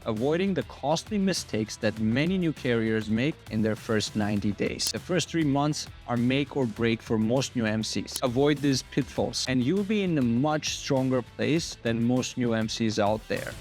avoiding the costly mistakes that many new carriers make in their first 90 days. The first 3 months are make or break for most new MCs. Avoid these pitfalls, and you'll be in a much stronger place than most new MCs out there.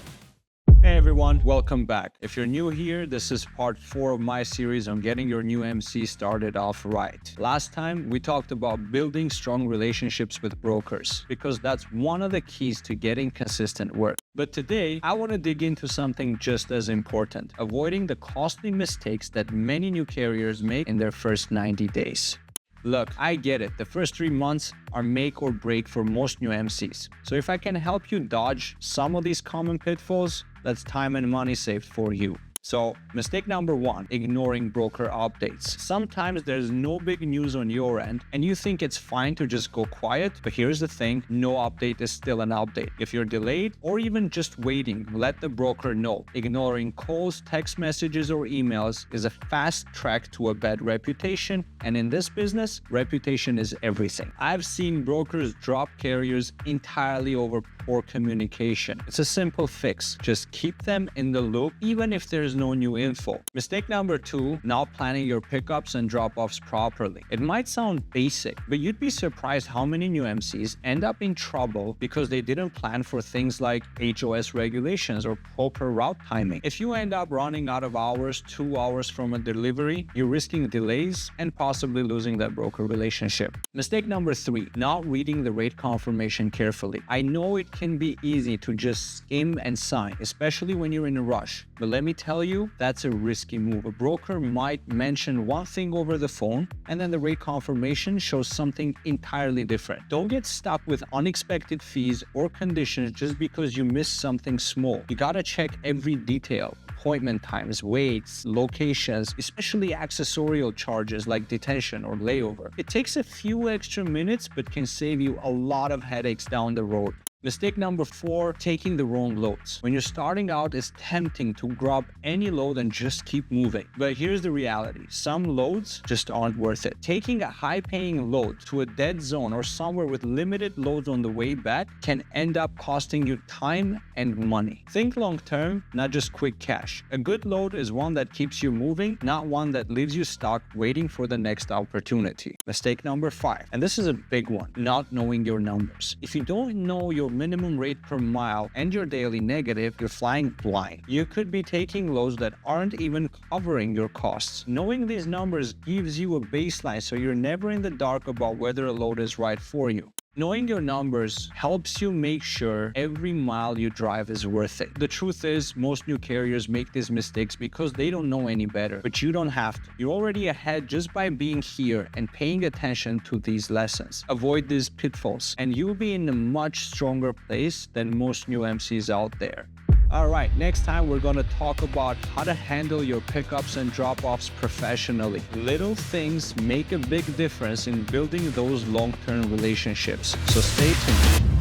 Hey everyone, welcome back. If you're new here, this is part 4 of my series on getting your new MC started off right. Last time, we talked about building strong relationships with brokers because that's one of the keys to getting consistent work. But today, I want to dig into something just as important, avoiding the costly mistakes that many new carriers make in their first 90 days. Look, I get it. The first 3 months are make or break for most new MCs. So if I can help you dodge some of these common pitfalls, that's time and money saved for you. So, mistake number 1, ignoring broker updates. Sometimes there's no big news on your end and you think it's fine to just go quiet, but here's the thing, no update is still an update. If you're delayed or even just waiting, let the broker know. Ignoring calls, text messages, or emails is a fast track to a bad reputation, and in this business, reputation is everything. I've seen brokers drop carriers entirely over poor communication. It's a simple fix. Just keep them in the loop even if there's no new info. Mistake number 2, not planning your pickups and drop-offs properly. It might sound basic, but you'd be surprised how many new MCs end up in trouble because they didn't plan for things like HOS regulations or proper route timing. If you end up running out of hours 2 hours from a delivery, you're risking delays and possibly losing that broker relationship. Mistake number 3, not reading the rate confirmation carefully. I know it can be easy to just skim and sign, especially when you're in a rush, but let me tell you, that's a risky move. A broker might mention one thing over the phone and then the rate confirmation shows something entirely different. Don't get stuck with unexpected fees or conditions just because you missed something small. You gotta check every detail. Appointment times, weights, locations, especially accessorial charges like detention or layover. It takes a few extra minutes but can save you a lot of headaches down the road. Mistake number 4, taking the wrong loads. When you're starting out, it's tempting to grab any load and just keep moving. But here's the reality. Some loads just aren't worth it. Taking a high-paying load to a dead zone or somewhere with limited loads on the way back can end up costing you time and money. Think long-term, not just quick cash. A good load is one that keeps you moving, not one that leaves you stuck waiting for the next opportunity. Mistake number 5, and this is a big one, not knowing your numbers. If you don't know your minimum rate per mile and your daily negative, you're flying blind. You could be taking loads that aren't even covering your costs. Knowing these numbers gives you a baseline so you're never in the dark about whether a load is right for you. Knowing your numbers helps you make sure every mile you drive is worth it. The truth is, most new carriers make these mistakes because they don't know any better, but you don't have to. You're already ahead just by being here and paying attention to these lessons. Avoid these pitfalls, and you'll be in a much stronger place than most new MCs out there. Alright, next time we're going to talk about how to handle your pickups and drop-offs professionally. Little things make a big difference in building those long-term relationships, so stay tuned.